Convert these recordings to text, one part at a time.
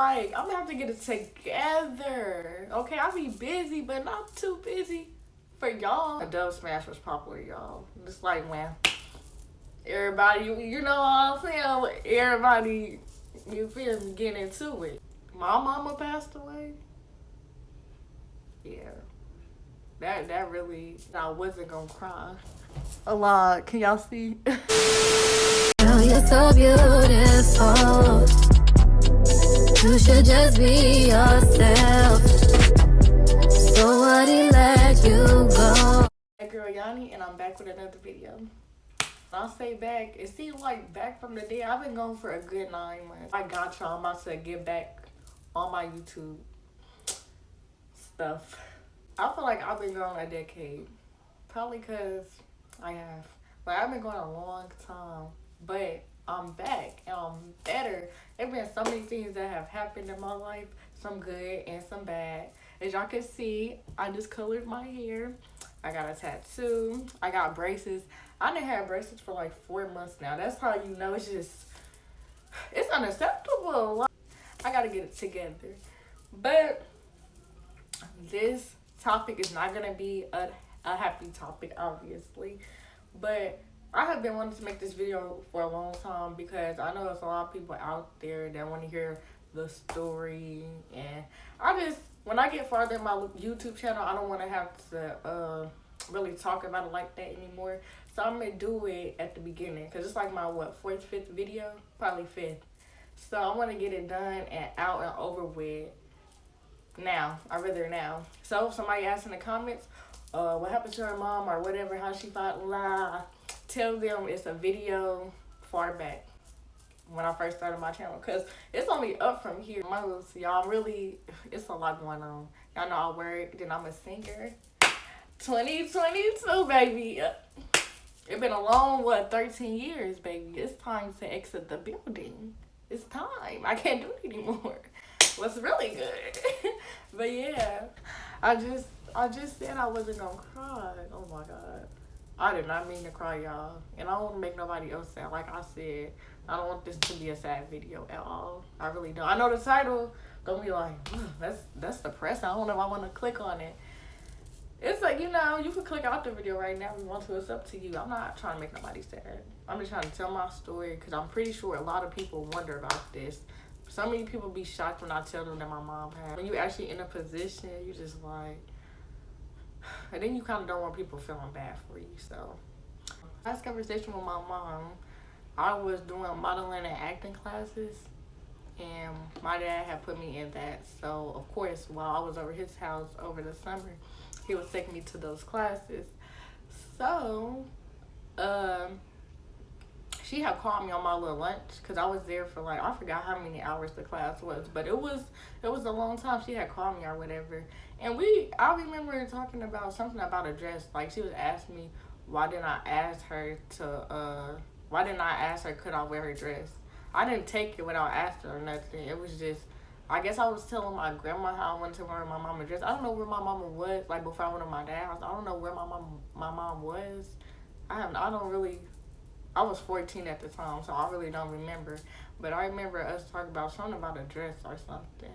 Like, I'm gonna have to get it together. Okay, I'll be busy, but not too busy for y'all. A dub smash was popular, y'all. Just like when everybody, you know what I'm saying? Everybody, you feel me, getting into it. My mama passed away. Yeah. That really, I wasn't gonna cry. A lot. Can y'all see? Girl, you're so beautiful. You should just be yourself. So what he let you go? Hey girl Yanni, and I'm back with another video. I'll say back, it seems like back from the day. I've been going for a good 9 months. I got y'all. I'm about to get back on my YouTube stuff. I feel like I've been going a decade. Probably because I have. Like, I've been going a long time. But I'm back and I'm better. There's been so many things that have happened in my life. Some good and some bad. As y'all can see, I just colored my hair. I got a tattoo. I got braces. I done had braces for like 4 months now. That's how you know it's unacceptable. Like, I gotta get it together. But this topic is not gonna be a happy topic, obviously. But I have been wanting to make this video for a long time because I know there's a lot of people out there that want to hear the story. And when I get farther in my YouTube channel, I don't want to have to really talk about it like that anymore. So I'm going to do it at the beginning because it's like my, fourth, fifth video? Probably fifth. So I want to get it done and out and over with now. I'd rather now. So if somebody asks in the comments, what happened to her mom or whatever, how she fought, tell them it's a video far back when I first started my channel, because it's only up from here. Y'all, really, it's a lot going on. Y'all know I work, then I'm a singer. 2022, baby. It's been a long, 13 years, baby. It's time to exit the building. It's time. I can't do it anymore. What's really good. But yeah, I just said I wasn't gonna cry. Oh my God. I did not mean to cry, y'all. And I don't want to make nobody else sad. Like I said, I don't want this to be a sad video at all. I really don't. I know the title gonna be like, that's depressing. I don't know if I want to click on it. It's like, you can click out the video right now if you want to. It's up to you. I'm not trying to make nobody sad. I'm just trying to tell my story because I'm pretty sure a lot of people wonder about this. So many people be shocked when I tell them that my mom passed. When you actually in a position, you just like, and then you kind of don't want people feeling bad for you. So last conversation with my mom, I was doing modeling and acting classes, and my dad had put me in that. So of course, while I was over his house over the summer, he was taking me to those classes. So she had called me on my little lunch because I was there for like, I forgot how many hours the class was, but it was a long time. She had called me or whatever. And I remember talking about something about a dress. Like, she was asking me why didn't I ask her could I wear her dress. I didn't take it without asking her or nothing. It was just, I guess I was telling my grandma how I wanted to wear my mama dress. I don't know where my mama was, like before I went to my dad's house. I don't know where my mom was. I was 14 at the time, so I really don't remember. But I remember us talking about something about a dress or something.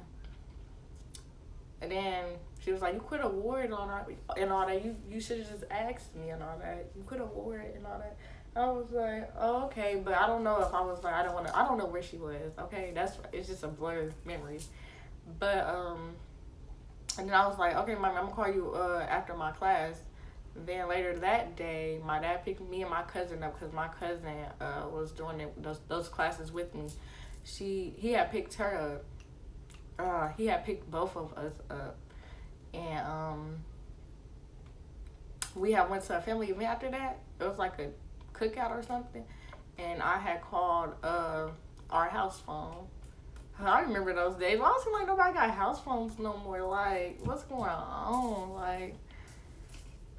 And then she was like, you could have wore it on and all that. You should have just asked me and all that. You could have wore it and all that. I was like, oh, okay. But I don't know if I was like, I don't know where she was. Okay, it's just a blurred memory. But, and then I was like, okay, Mom, I'm going to call you after my class. Then later that day, my dad picked me and my cousin up because my cousin was doing those classes with me. He had picked her up. He had picked both of us up. And we had went to a family event after that. It was like a cookout or something. And I had called our house phone. I remember those days. I don't seem like nobody got house phones no more. Like, what's going on? Like,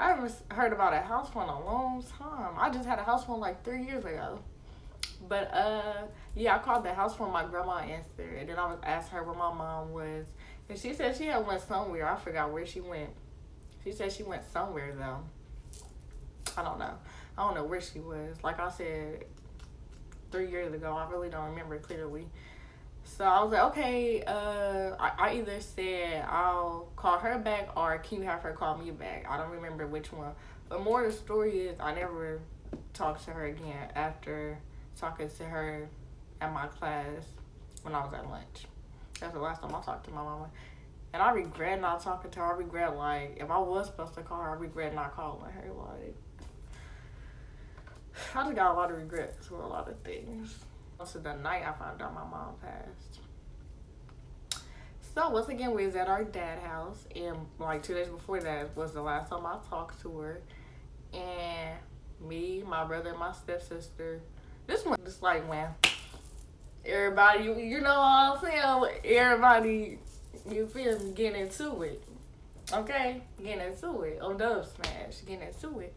I haven't heard about a house phone in a long time. I just had a house phone like 3 years ago. But, yeah, I called the house phone. My grandma answered. And then I was asked her where my mom was. And she said she had went somewhere. I forgot where she went. She said she went somewhere, though. I don't know where she was. Like I said, 3 years ago. I really don't remember clearly. So I was like, okay, I either said I'll call her back or can you have her call me back? I don't remember which one. But more of the story is I never talked to her again after talking to her at my class when I was at lunch. That's the last time I talked to my mama. And I regret not talking to her. I regret, like, if I was supposed to call her, I regret not calling her. Like, I just got a lot of regrets for a lot of things. So the night I found out my mom passed. So once again, we was at our dad's house, and like 2 days before that was the last time I talked to her. And me, my brother, and my stepsister. This one just like when everybody, you know what I'm saying? Everybody, you feel me, getting into it. Okay? Getting into it. On Dub Smash, getting into it.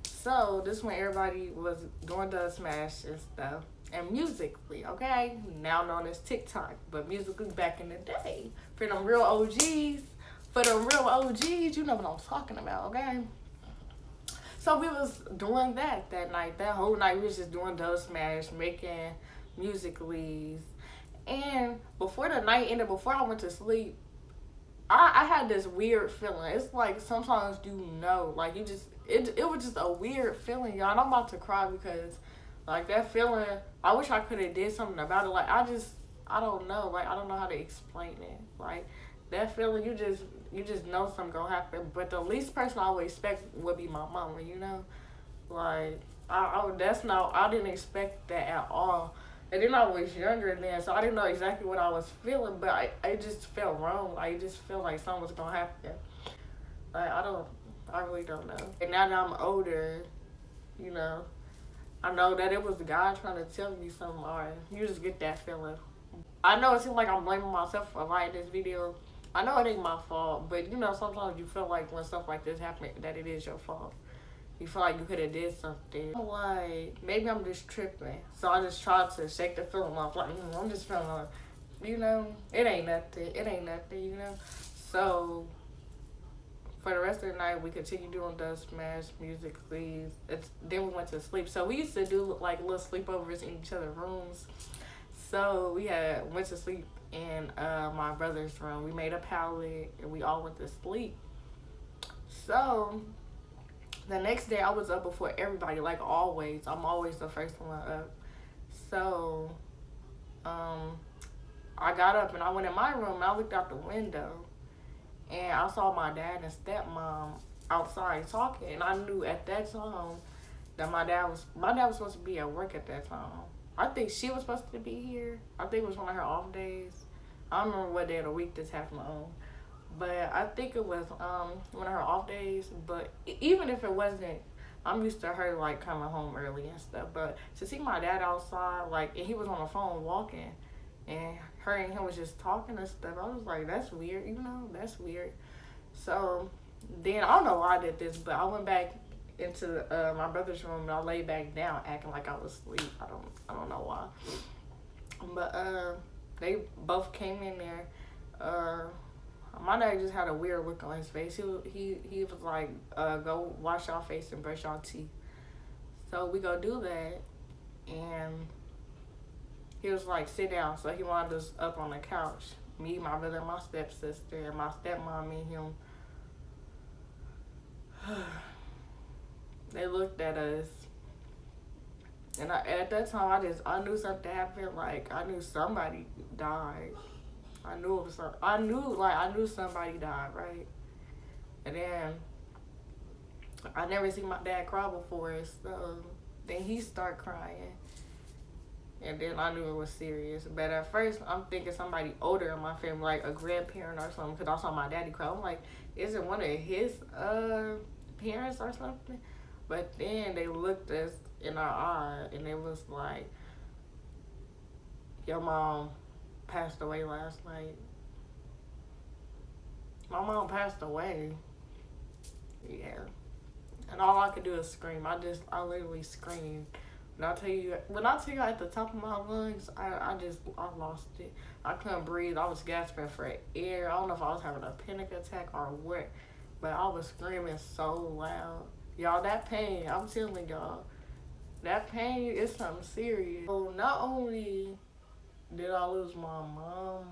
So this when everybody was doing Dub Smash and stuff. And Musically, okay? Now known as TikTok. But Musically back in the day. For them real OGs. You know what I'm talking about, okay? So we was doing that night. That whole night we was just doing Dub Smash, making Musicallys. And before the night ended, before I went to sleep, I had this weird feeling. It's like sometimes you know, like you just, it was just a weird feeling, y'all. And I'm about to cry because like that feeling, I wish I could have did something about it. Like I don't know. Like I don't know how to explain it. Like that feeling, you just know something gonna happen. But the least person I would expect would be my mama, you know? Like I didn't expect that at all. And then I was younger then, so I didn't know exactly what I was feeling, but I just felt wrong. Like, I just felt like something was gonna happen. Like, I really don't know. And now that I'm older, you know, I know that it was God trying to tell me something, or you just get that feeling. I know it seems like I'm blaming myself for writing this video. I know it ain't my fault, but you know, sometimes you feel like when stuff like this happens, that it is your fault. You feel like you could have did something. Like, maybe I'm just tripping. So I just tried to shake the feeling off. Like, I'm just feeling like, you know, it ain't nothing, you know? So, for the rest of the night, we continued doing Dub Smash, Musically. Then we went to sleep. So we used to do, like, little sleepovers in each other's rooms. So we went to sleep in my brother's room. We made a pallet, and we all went to sleep. So the next day, I was up before everybody, like always. I'm always the first one up. So, I got up and I went in my room and I looked out the window. And I saw my dad and stepmom outside talking. And I knew at that time that my dad was supposed to be at work at that time. I think she was supposed to be here. I think it was one of her off days. I don't remember what day of the week this happened on. But I think it was one of her off days. But even if it wasn't, I'm used to her like coming home early and stuff. But to see my dad outside, like, and he was on the phone walking, and her and him was just talking and stuff, I was like, that's weird, you know, that's weird. So then I don't know why I did this, but I went back into my brother's room and I laid back down acting like I was asleep. I don't know why. But they both came in there. My dad just had a weird look on his face. He was like, go wash your face and brush your teeth. So we go do that, and he was like, sit down. So he wanted us up on the couch. Me, my brother, and my stepsister, and my stepmom and him. They looked at us. And at that time, I knew something happened. Like, I knew somebody died. I knew somebody died, right? And then I never seen my dad cry before, so then he started crying. And then I knew it was serious. But at first, I'm thinking somebody older in my family, like a grandparent or something, because I saw my daddy cry. I'm like, is it one of his parents or something? But then they looked us in our eye, and it was like, your mom passed away last night. My mom passed away. Yeah. And all I could do is scream. I literally screamed. When I tell you at the top of my lungs, I lost it. I couldn't breathe. I was gasping for air. I don't know if I was having a panic attack or what, but I was screaming so loud. Y'all, that pain, I'm telling y'all, that pain is something serious. So not only did I lose my mom?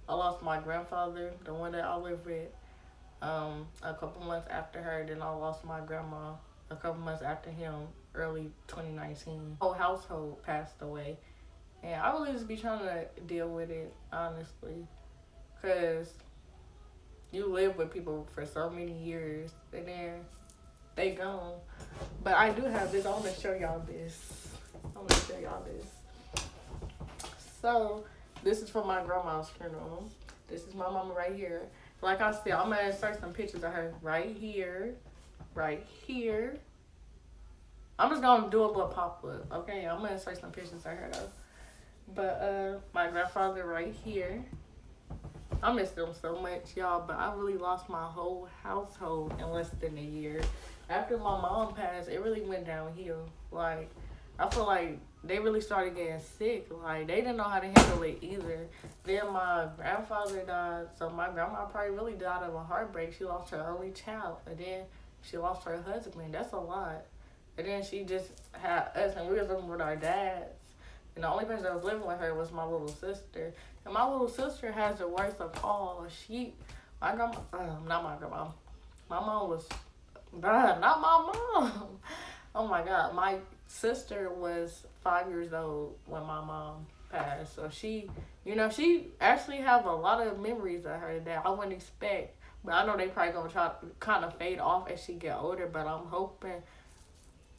I lost my grandfather, the one that I lived with, a couple months after her. Then I lost my grandma a couple months after him, early 2019. Whole household passed away. And I really just be trying to deal with it, honestly. Because you live with people for so many years, and then they gone. But I do have this. I want to show y'all this. So, this is from my grandma's funeral. This is my mama right here. Like I said, I'm going to insert some pictures of her right here. Right here. I'm just going to do a little pop-up, okay? I'm going to insert some pictures of her, though. But, my grandfather right here. I miss them so much, y'all, but I really lost my whole household in less than a year. After my mom passed, it really went downhill. Like, I feel like they really started getting sick. Like, they didn't know how to handle it either. Then my grandfather died, so my grandma probably really died of a heartbreak. She lost her only child, and then she lost her husband. That's a lot. And then she just had us, and we was living with our dads. And the only person that was living with her was my little sister. And my little sister has the worst of all. My grandma, not my grandma. My mom was, not my mom. Oh my God. My sister was 5 years old when my mom passed. So she actually have a lot of memories of her that I wouldn't expect. But I know they probably gonna try to kind of fade off as she get older. But I'm hoping,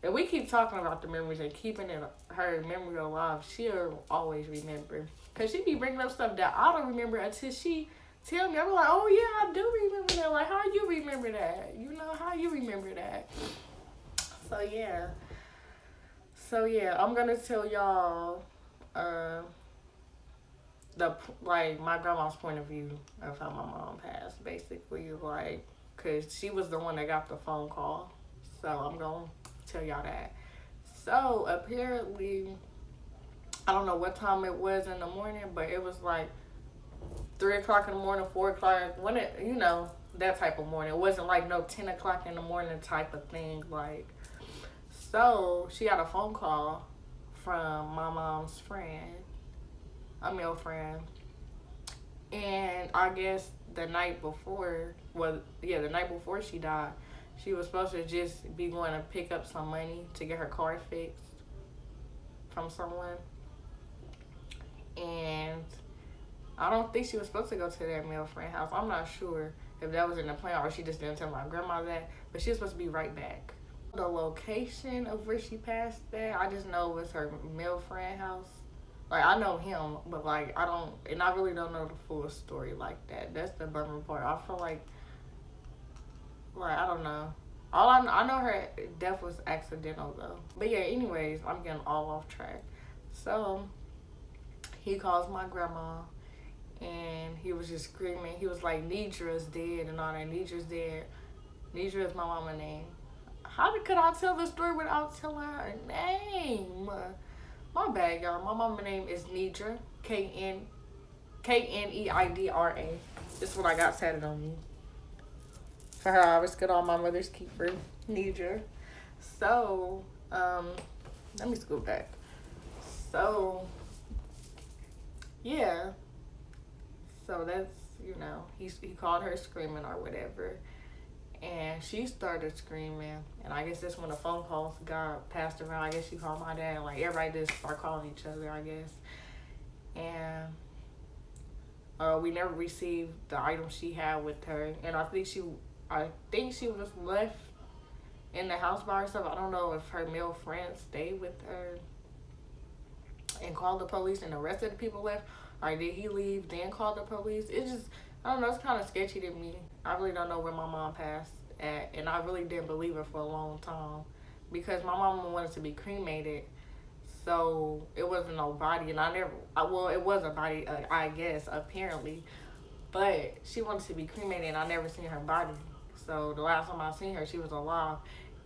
if we keep talking about the memories and keeping her memory alive, she'll always remember. Because she be bringing up stuff that I don't remember until she tell me. I'm like, oh yeah, I do remember that. Like, how you remember that? You know, how you remember that? So yeah, I'm going to tell y'all my grandma's point of view of how my mom passed, basically. Like, because she was the one that got the phone call. So I'm going to tell y'all that. So apparently, I don't know what time it was in the morning, but it was like 3 o'clock in the morning, 4 o'clock, that type of morning. It wasn't like no 10 o'clock in the morning type of thing. Like, so she got a phone call from my mom's friend, a male friend. And I guess the night before she died, she was supposed to just be going to pick up some money to get her car fixed from someone. And I don't think she was supposed to go to that male friend house. I'm not sure if that was in the plan or she just didn't tell my grandma that. But she was supposed to be right back. The location of where she passed at, I just know it was her male friend house. Like, I know him, but like, I really don't know the full story like that. That's the bummer part. I feel like I don't know. I know her death was accidental though. But yeah, anyways, I'm getting all off track. So he calls my grandma and he was just screaming. He was like, Nidra's dead and all that. Nidra's dead. Nidra is my mama's name. Could I tell the story without telling her name? My bad, y'all. My mama's name is Nidra. Kneidra. This is what I got tatted on me. For her, I always get all my mother's keeper, Nidra. So, let me scoot back. So, yeah. So that's, he called her screaming or whatever. And she started screaming. And I guess that's when the phone calls got passed around. I guess she called my dad. Like, everybody just started calling each other, I guess. And we never received the item she had with her. And I think she was left in the house by herself. I don't know if her male friend stayed with her and called the police and the rest of the people left. Or did he leave, then call the police? It's just, I don't know, it's kind of sketchy to me. I really don't know where my mom passed at. And I really didn't believe her for a long time. Because my mom wanted to be cremated. So it wasn't no body. And it was a body, I guess, apparently. But she wanted to be cremated and I never seen her body. So the last time I seen her, she was alive.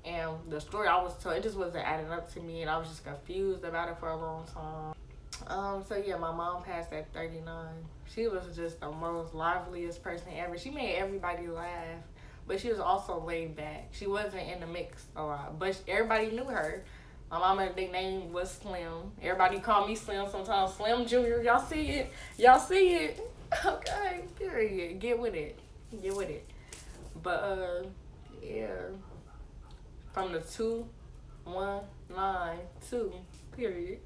And the story I was told, it just wasn't adding up to me. And I was just confused about it for a long time. So yeah, my mom passed at 39. She was just the most liveliest person ever. She made everybody laugh. But she was also laid back. She wasn't in the mix a lot. But everybody knew her. My mama's nickname was Slim. Everybody call me Slim sometimes. Slim Junior. Y'all see it? Y'all see it? Okay, period. Get with it. Get with it. But yeah. From the 2192, period.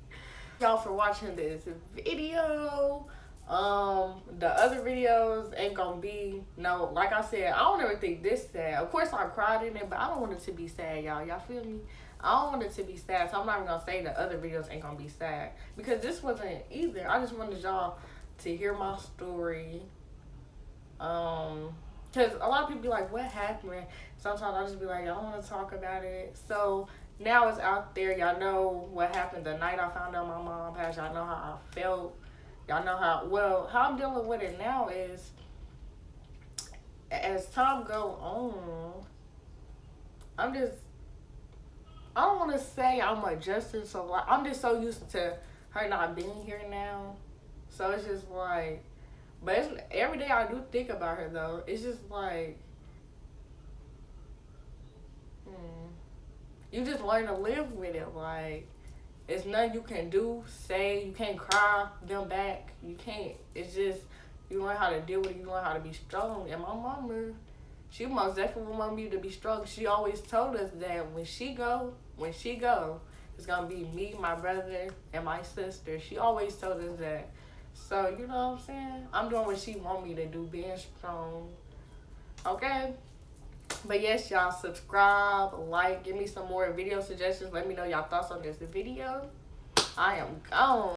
Y'all for watching this video. The other videos ain't gonna be like I said, I don't ever think this sad. Of course I cried in it, but I don't want it to be sad, y'all feel me? I don't want it to be sad, so I'm not even gonna say the other videos ain't gonna be sad, because this wasn't either. I just wanted y'all to hear my story, because a lot of people be like, what happened? Sometimes I just be like, I don't want to talk about it. So now it's out there. Y'all know what happened the night I found out my mom passed. Y'all know how I felt. Y'all know how I'm dealing with it now is, as time go on, I don't want to say I'm adjusting, so like, I'm just so used to her not being here now. So it's just like, but every day I do think about her though. It's just like, you just learn to live with it. Like, it's nothing you can do, say. You can't cry them back. You can't. It's just, you learn how to deal with it. You learn how to be strong. And my mama, she most definitely wanted me to be strong. She always told us that when she go, it's going to be me, my brother, and my sister. She always told us that. So, you know what I'm saying? I'm doing what she want me to do, being strong. Okay? But yes, y'all, subscribe, like, give me some more video suggestions. Let me know y'all thoughts on this video. I am gone.